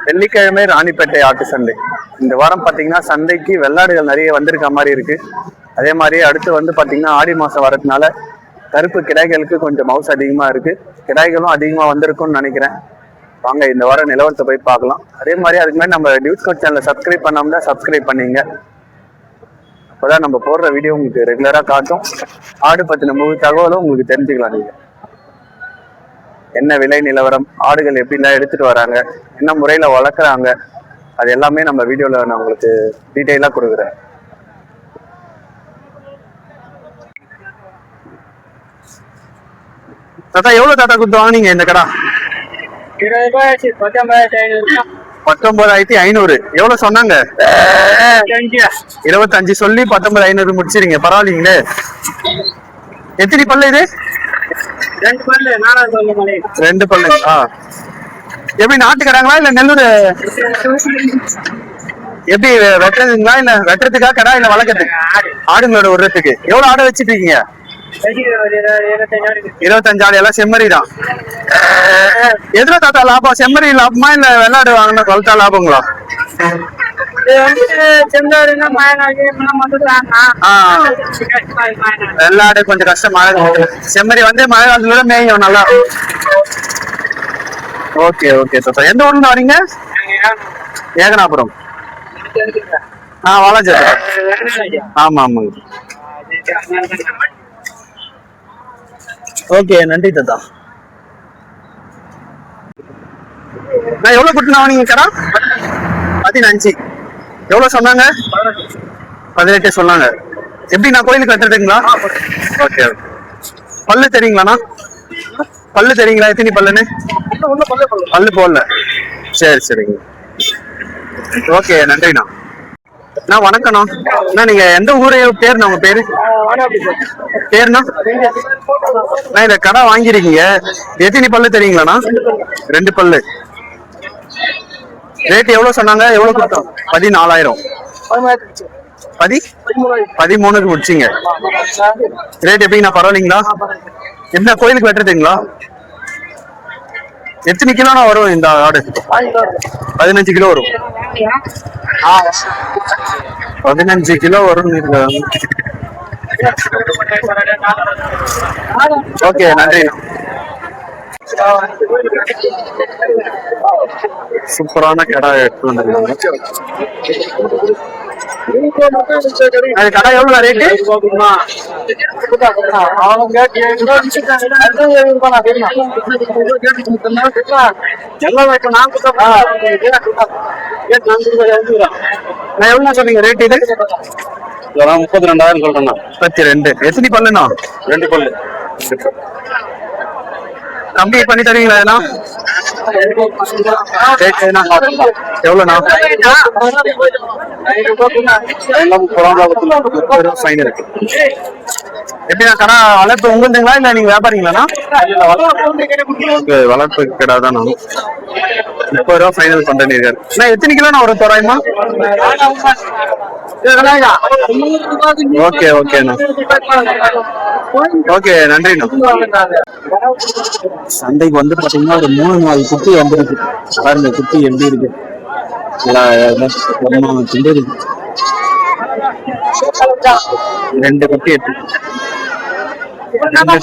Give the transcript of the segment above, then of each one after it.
வெள்ளிக்கிழமை ராணிப்பேட்டை ஆட்டு சந்தை. இந்த வாரம் பார்த்தீங்கன்னா சந்தைக்கு வெள்ளாடுகள் நிறைய வந்திருக்க மாதிரி இருக்கு. அதே மாதிரி அடுத்து வந்து பார்த்தீங்கன்னா ஆடி மாதம் வரதுனால கருப்பு கிடாய்களுக்கு கொஞ்சம் மவுஸ் அதிகமாக இருக்கு. கிடாய்களும் அதிகமாக வந்திருக்கும்னு நினைக்கிறேன். வாங்க இந்த வாரம் நிலவரத்தை போய் பார்க்கலாம். அதே மாதிரி அதுக்கு மாதிரி நம்ம நியூஸ் கோட் சேனலை சப்ஸ்கிரைப் பண்ணாம சப்ஸ்கிரைப் பண்ணீங்க. அப்போதான் நம்ம போடுற வீடியோ உங்களுக்கு ரெகுலராக காட்டும். ஆடு பற்றின முழு தகவலும் உங்களுக்கு தெரிஞ்சுக்கலாம். நீங்கள் என்ன விலை நிலவரம், ஆடுகள் எப்படிலாம் எடுத்துட்டு வராங்க, என்ன முறையில வளர்க்குறாங்க, அது எல்லாமே நம்ம வீடியோல நான் உங்களுக்கு டீட்டெயிலா கொடுக்குறேன். தாத்தா எவ்வளவு தாத்தா கொடுத்து வாங்கினீங்க இந்த கடா? 19,500. எவ்வளவு சொன்னாங்க? 25 சொல்லி 19,500 முடிச்சிருங்க. பரவாயில்லைங்களே. எத்தனை பல்லு இது? 2 பல்லு. எப்படி நாட்டுக்கடாங்களா இல்ல நெல்லூர்? எப்படி வெட்டுறதுங்களா இல்ல வெட்டுறதுக்கா கடா இல்ல வளர்க்கறதுக்கு? ஆடுங்களோட விடுறதுக்கு. எவ்வளவு ஆடை வச்சுட்டு இருக்கீங்க? 25 ஆடு. எல்லாம் செம்மறி தான். எதுல தாத்தா லாபம்? செம்மறி லாபமா இல்ல வெள்ளாடு வாங்கினா வளர்த்தா லாபங்களா? வெள்ளாடு கொஞ்சம் கஷ்டம். செம்மறி வந்து மழை காலத்துல மேயும் நல்லா. ஓகே ஓகே தாத்தா. எந்த ஊர்ல வரீங்க? ஏகனாபுரம். வாலாஜா. ஆமா ஆமாங்க. ஓகே நன்றி தாத்தா. நான் எவ்வளவு கொடுத்து வாங்கினீங்க கடா? 15. எவ்வளவு சொன்னாங்க? 18 சொன்னாங்க. எப்படி நான் கோயிலுக்கு கட்டுறதுங்களா? ஓகே. பல்லு தெரியுங்களாண்ணா? பல்லு தெரியுங்களா எத்தனை பல்லுன்னு? பல்லு போடல. சரி சரிங்க. ஓகே நன்றிண்ணா. நான் வணக்கண்ணா. நீங்க எந்த ஊரு பேருண்ணா? உங்க பேரு பேருண்ணா? நான் இந்த கடை வாங்கிருக்கீங்க. எத்தனை பல்லு தெரியுங்களாண்ணா? 2 பல்லு. ரேட் எவ்வளவு சொன்னாங்க? எவ்வளவு கொடுத்தோம்? 14,000. 13க்கு முடிச்சிங்க. ரேட் எப்படிங்கண்ணா? பரவாயில்லைங்களா? எப்படின்னா கோயிலுக்கு வெட்டுறதுங்களா? எத்தனை கிலோனா வரும் இந்த ஆடு? 15 கிலோ வரும். 15 கிலோ வரும். ஓகே நன்றி. சூப்பரான கடை எடுத்து வந்துருக்காங்க. கடை எவ்வளவு ரேட்டு? எவ்வளவு சொன்னீங்க ரேட்? இது 32,000 சொல்றேன். 32. எத்தனை பல்லுண்ணா? 2 பல்லு. கம்மி பண்ணி தருவீங்களா? எவ்வளவுண்ணா? எப்படின்னா கடை வளர்ப்பு உங்களுங்களா இல்ல நீங்க வியாபாரிங்களாண்ணா? வளர்ப்பு கடை தான். 30 ரூபா ஃபைனல் பண்றேன். எத்தனை கிலோண்ணா ஒரு தோராயமா? ஓகே ஓகேண்ணா. ஓகே நன்றிண்ணா. சந்தைக்கு வந்து பாத்தீங்கன்னா ஒரு 3-4 குட்டி வந்துருக்கு. பாருங்க குட்டி எப்படி இருக்கு. 2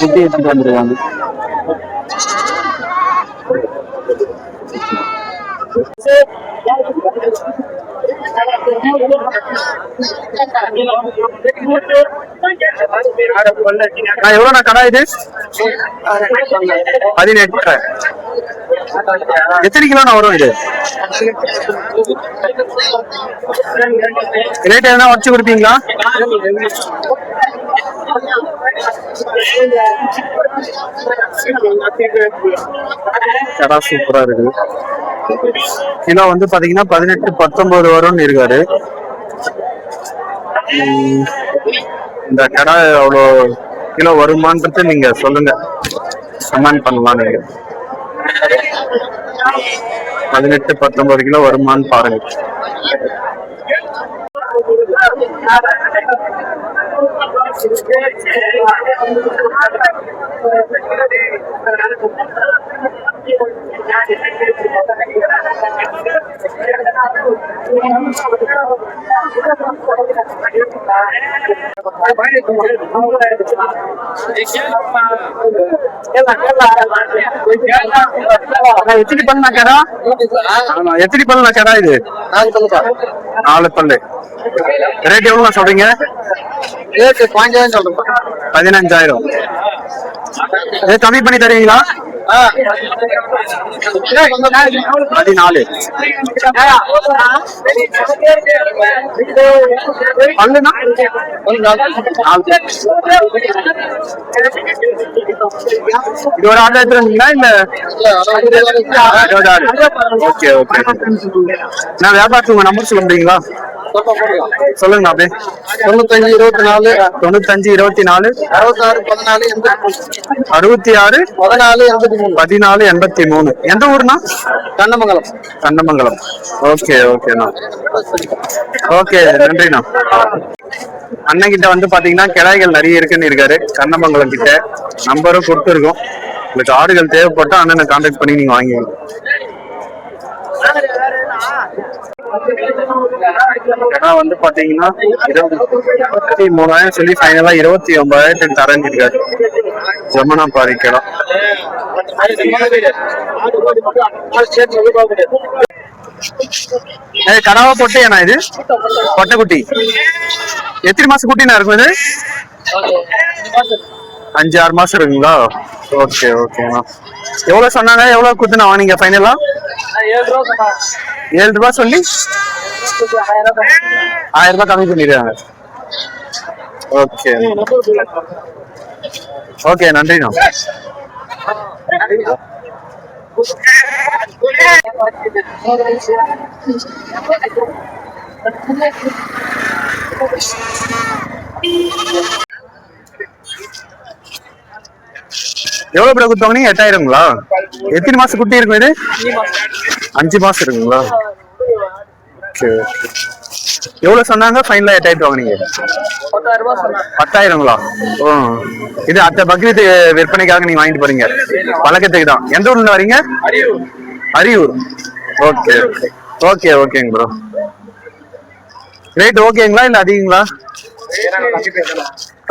குட்டி எடுத்துட்டு வந்துருக்காங்க. எவ்வளவு கடை இது? 18. எத்தனை கிலோனா வரும் இது? ரேட் எதனா வச்சு கொடுப்பீங்களா? கடை சூப்பரா இருக்கு. கிலோ வந்து பாத்தீங்கன்னா 18-19 வரும்னு இருக்காரு. இந்த கடை அவ்வளோ கிலோ வருமானது நீங்க சொல்லுங்க, கமெண்ட் பண்ணலாம். நீங்க 18-19 கிலோ வருமானு பாருங்க. எத்தனை பல்லு கடா? எத்தனை பல்லு கடா இது? 4 பல்லு. ரேட் எவ்வளவு சொல்றீங்க? 15,000. கம்மி பண்ணி தருவீங்களா? 14. பல்லுனா இது ஒரு ஆர்டர் எடுத்துருந்தீங்களா இல்ல? Okay okay. நான் வியாபாரத்துக்கு உங்க நம்பர் சொல்றீங்களா? சொல்லுங்க அப்படியே. 9524 66 14 83. எந்த ஊர்னா? கண்ணமங்கலம். கண்ணமங்கலம். ஓகே ஓகேண்ணா. ஓகே நன்றிண்ணா. அண்ணன் கிட்ட வந்து பாத்தீங்கன்னா கிடாய்கள் நிறைய இருக்குன்னு இருக்காரு கண்ணமங்கலம் கிட்ட. நம்பரும் கொடுத்துருக்கோம். உங்களுக்கு ஆடுகள் தேவைப்பட்டா அண்ணனை கான்டாக்ட் பண்ணி நீங்க வாங்கிக்கலாம். வந்து பாத்தீங்கன்னா 23,000 சொல்லி ஃபைனலா 29,000 தரேன்னு இருக்காரு. ஜமுனா பாரி கிடம். கடாவா பொட்டையாண்ணா இது? பொட்டை குட்டி. எத்தனை மாசம் குட்டினா இருக்கும் இது? 5-6 மாசம் இருக்குங்களா? ஓகே ஓகேண்ணா. எவ்வளவு சொன்னாங்க? எவ்வளவு குத்துனா வாங்கினீங்க ஃபைனலா? 7 ரூபாய் சொல்லி 1000 ரூபாய் கம்மி பண்ணிடுறாங்க. ஓகே ஓகே நன்றிண்ணா. எவ்வளவு பேர் குத்துவாங்க? 8,000ங்களா? எத்தனை மாசம் குட்டி இருக்கும் இது? 5 மாசம் இருக்குங்களா? எவ்வளவு சொன்னாங்க? ஃபைனலா 8,000 வாங்கினீங்க? 10,000ங்களா? இது அத்த பக்ரீத் விற்பனைக்காக நீங்க வாங்கிட்டு போறீங்க? பழக்கத்துக்கு தான். எந்த ஊர்ல வரீங்க? அரியூர். ஓகே ஓகே ஓகேங்க ப்ரோ. ரேட் ஓகேங்களா இல்ல அதிகங்களா?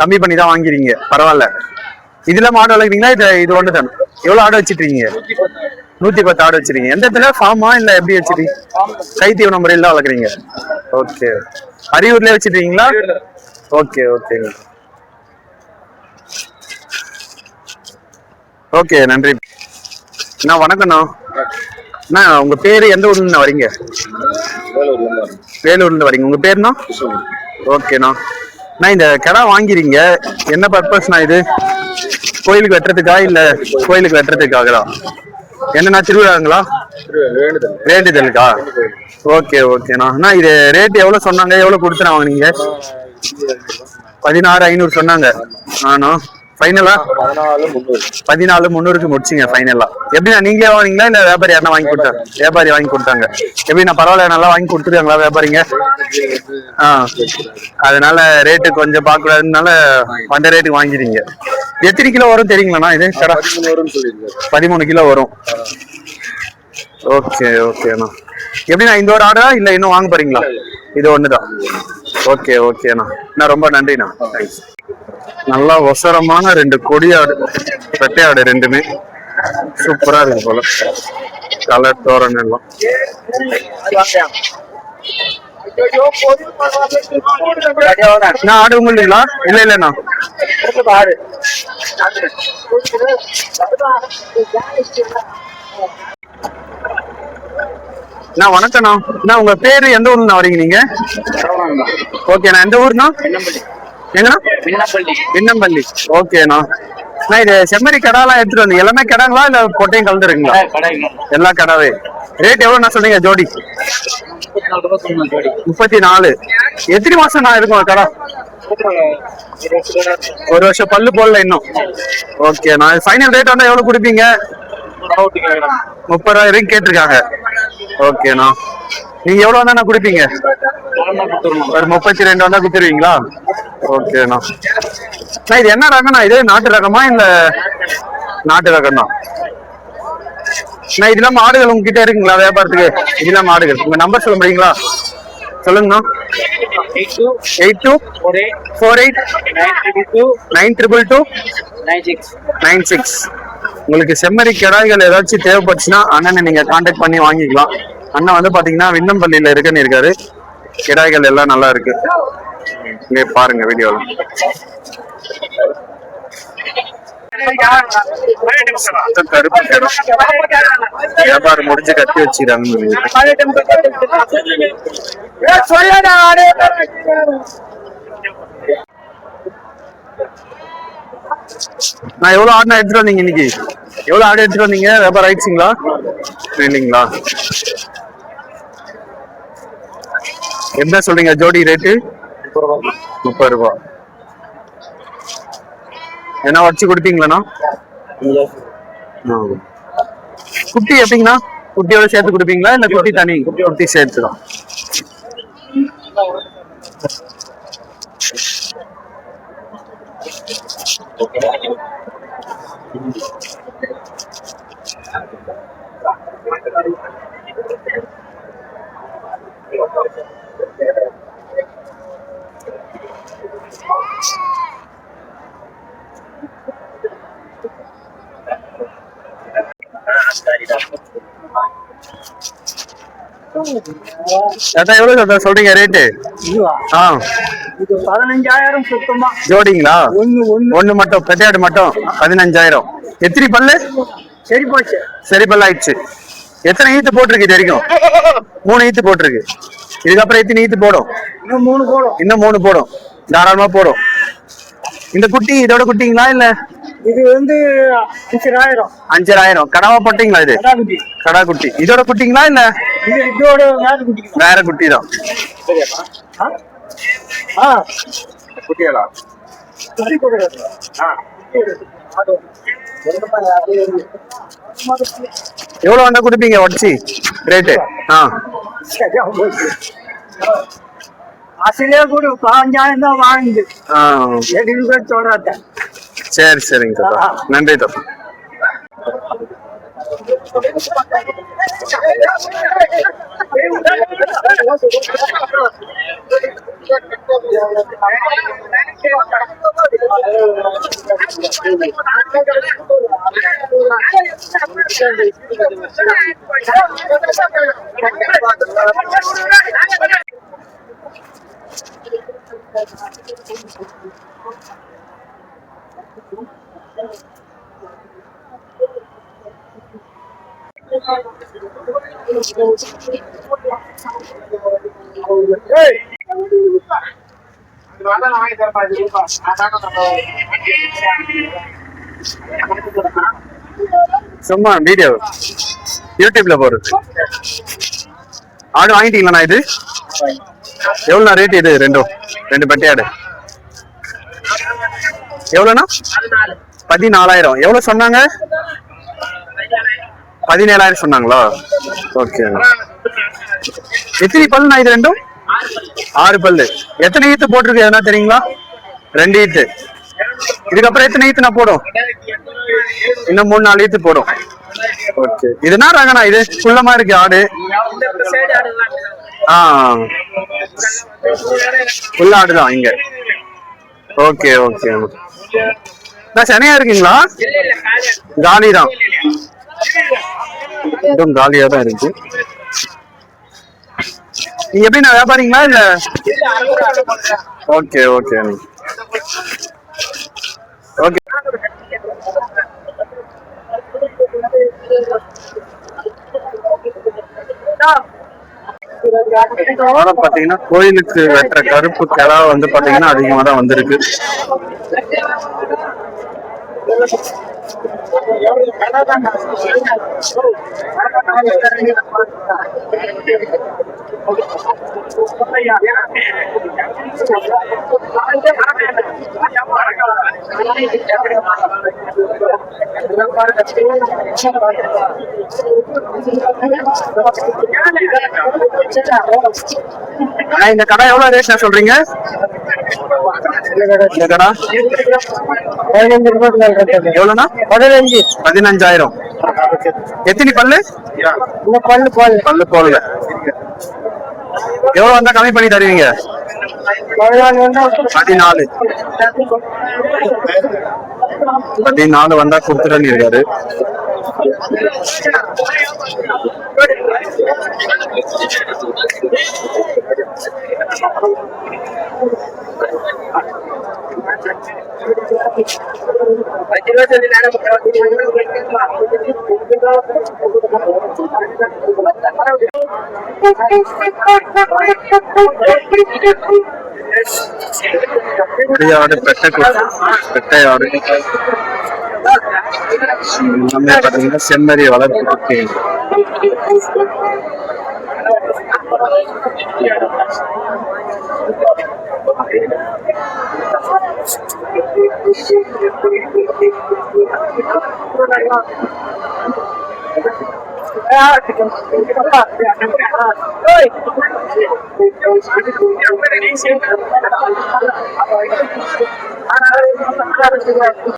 கம்மி பண்ணி தான் வாங்கிறீங்க. பரவாயில்ல. இதுல ஆடு வளர்க்குறீங்களா? இது ஒன்று தானே. எவ்வளவு ஆடு வச்சிருக்கீங்க? 110 ஆடு வச்சிருக்கீங்க. எந்த இடத்துல? ஃபார்மா இல்ல எப்படி வச்சிருக்கீங்க? கைத்தீவன முறையில் தான் வளர்க்குறீங்க. ஓகே. அரியூர்லயே வச்சிருக்கீங்களா? ஓகே ஓகேங்க. ஓகே நன்றி அண்ணா. வணக்கம்ண்ணா. அண்ணா உங்க பேரு எந்த ஊர்ல இருந்து வரீங்க? வேலூர்ல இருந்து வரீங்க. உங்க பேருண்ணா? ஓகேண்ணா. நான் இந்த கடை வாங்கிறீங்க என்ன பர்பஸ்னா? இது கோயிலுக்கு வெட்டுறதுக்கா இல்ல கோயிலுக்கு வெட்டுறதுக்காகதான்? என்னன்னா திருவிழாங்களா? வேண்டுதலுக்கா? ஓகே ஓகேண்ணா. இது ரேட் எவ்வளவு சொன்னாங்க? எவ்வளவு கொடுத்துனா வாங்கினீங்க? 16,500 சொன்னாங்க. ஆனா ஃபைனலா 14,300க்கு முடிச்சிங்க ஃபைனலா. எப்படின்னா நீங்களே வாங்கினீங்களா இல்ல வியாபாரி யாரா வாங்கி கொடுத்தாங்க? வியாபாரி வாங்கி கொடுத்தாங்க. எப்படின்னா பரவாயில்ல நல்லா வாங்கி கொடுத்துருக்காங்களா வியாபாரிங்க? அதனால ரேட்டு கொஞ்சம் பார்க்கக்கூடாதுனால அந்த ரேட்டுக்கு வாங்கிடுங்க. எத்தனை கிலோ வரும் தெரியுங்களாண்ணா இது? 13 கிலோ வரும். ஓகே ஓகேண்ணா. எப்படின்னா இந்த ஒரு ஆடா இல்ல இன்னும் வாங்க போறீங்களா? இது ஒண்ணுதான். ஓகே ஓகேண்ணா. நான் ரொம்ப நன்றிண்ணா. தேங்க்ஸ். நல்லா ஒசரமான 2 கொடியாடு, பெட்டையாடு ரெண்டுமே சூப்பரா இருக்கு போல. கலர் தோரணம் எல்லாம். ஆடு உங்களுங்களா? இல்ல இல்லண்ணா. வணக்கம்ண்ணா. உங்க பேரு எந்த ஊர்ல வரீங்க நீங்க? ஓகேண்ணா. எந்த ஊர்னா? எங்கண்ணா? விண்ணம்பள்ளி. ஓகேண்ணா. இது செம்மறி கடாலாம் எடுத்துட்டு வந்தீங்க. எல்லாமே கடாங்களா இல்ல பொட்டையும் கலந்துருக்குங்களா? எல்லா கடாவே. ரேட் எவ்வளவு சொன்னீங்க ஜோடி? 34. எத்தனை மாசம் நான் இருக்கும் கடா? 1 வருஷம். பல்லு போடல இன்னும். ஓகேண்ணா. ஃபைனல் ரேட் வந்து எவ்வளவு கொடுப்பீங்க? 30,000 கேட்டிருக்காங்க. ஓகேண்ணா. நீங்க எவ்வளவு வந்தா கொடுப்பீங்க? ஒரு 32 வந்தா கொடுத்துருவீங்களா? ஓகேண்ணா. இது என்ன ரகம்ண்ணா? இது நாட்டு ரகமா இல்ல? நாட்டு ரகம் தான். நான் இதெல்லாம் மாடுகள் உங்ககிட்ட இருக்குங்களா வியாபாரத்துக்கு? இதெல்லாம் மாடுகள். உங்க நம்பர் சொல்ல முடியுங்களா? சொல்லுங்கண்ணா. 8248 உங்களுக்கு செம்மறி கிடாய்கள் ஏதாச்சும் தேவைப்பட்டுச்சுன்னா அண்ணனை நீங்க கான்டாக்ட் பண்ணி வாங்கிக்கலாம். அண்ணன் வந்து பாத்தீங்கன்னா விண்ணம்பள்ளியில இருக்குன்னு இருக்காரு. கிடாய்கள் எல்லாம் நல்லா இருக்கு. இங்கே பாருங்க வீடியோல. கருப்பு கிடம் வியாபாரம் முடிஞ்சு கட்டி வச்சுக்கிறாங்க. நான் எவ்வளவு ஆடு எடுத்துட்டு வந்தீங்க இன்னைக்கு? எவ்வளவு ஆடு எடுத்துட்டு வந்தீங்க? வியாபாரம் ஆயிடுச்சுங்களா? இல்லைங்களா? என்ன சொல்றீங்க ஜோடி ரேட்டு? 30 ரூபா. என்ன வச்சு கொடுப்பீங்களாண்ணா? குட்டி எப்படிங்கண்ணா? குட்டியோட சேர்த்து கொடுப்பீங்களா இல்ல குட்டி தனி? குட்டி சேர்த்துதான். எவ்வளவு சொல்றீங்க ரேட்டு? 15,000 சுத்தமா ஜோடிங்களா? ஒண்ணு மட்டும் பெட்டையாடு மட்டும் 15,000. எத்தனை பல்லு? சரி போச்சு. சரி பல்லு ஆயிடுச்சு. எத்தனை ஈத்து போட்டிருக்கு இது வரைக்கும்? 3 ஈத்து போட்டிருக்கு. இதுக்கப்புறம் எத்தனை ஈத்து போடும்? இன்னும் 3 போடும். இன்னும் 3 போடும். தாராளமா போடும். இந்த குட்டி இதோட குட்டிங்களா இல்ல? இது வந்து 5,000. 5,000. கடவா போட்டீங்களா? இது கடா குட்டி. இதோட குட்டிங்களா இல்ல? இதோட வேற குட்டி தான். குட்டிகளா? எவ்வளவு வேணா குடுப்பீங்க வச்சு ரேட்டு? அசலே கூட 15,000 தான் வாங்குது. சொல்றத. சரி சரிங்க தாத்தா. நன்றி தாத்தா. சும்மா வீடியோ யூடியூப்ல போறது. ஆடு வாங்கிட்டீங்களா? இது எவ்வளவு ரேட்? இது ரெண்டு பட்டியாடு எவ்வளவுனா? 14,000. எவ்வளவு சொன்னாங்க? 17,000 சொன்னாங்களா? ஓகே. எத்தனை பல்லுண்ணா இது ரெண்டும்? 6 பல்லு. எத்தனை ஈத்து போட்டிருக்கு எதனா தெரியுங்களா? 2 ஈத்து. இதுக்கப்புறம் எத்தனை ஈத்து நான் போடும்? இன்னும் 3-4 ஈத்து போடும். ஓகே. இது என்ன ரகண்ணா? இது குள்ளமா இருக்கு ஆடு. புள்ள ஆடுதான் இங்க. Okay okay. சனையா இருக்கீங்களா? காலிதான். இன்னும் காலியா தான் இருக்கு. நீங்க எப்படி நான் வியாபாரிங்களா இல்ல? Okay okay okay. பாத்தீங்கன்னா கோயிலுக்கு வெட்டுற கருப்பு கிடா வந்து பாத்தீங்கன்னா அதிகமா தான் வந்திருக்கு. இந்த கடை எவ்வளவு ரேட் சொல்றீங்க? இந்த கடை எவ்வளவுனா? 15,000. எத்தனை பல்லு? இந்த பல்லு போல பல்லு போடல. எவ்வளவு வந்தா கம்மி பண்ணி தருவீங்க? 14 வந்தா கொடுத்துட்டு இருக்காரு. ஆடு பெட்டை ஆடு எல்லாமே பாத்தீங்கன்னா செம்மறி வளர்ப்பு.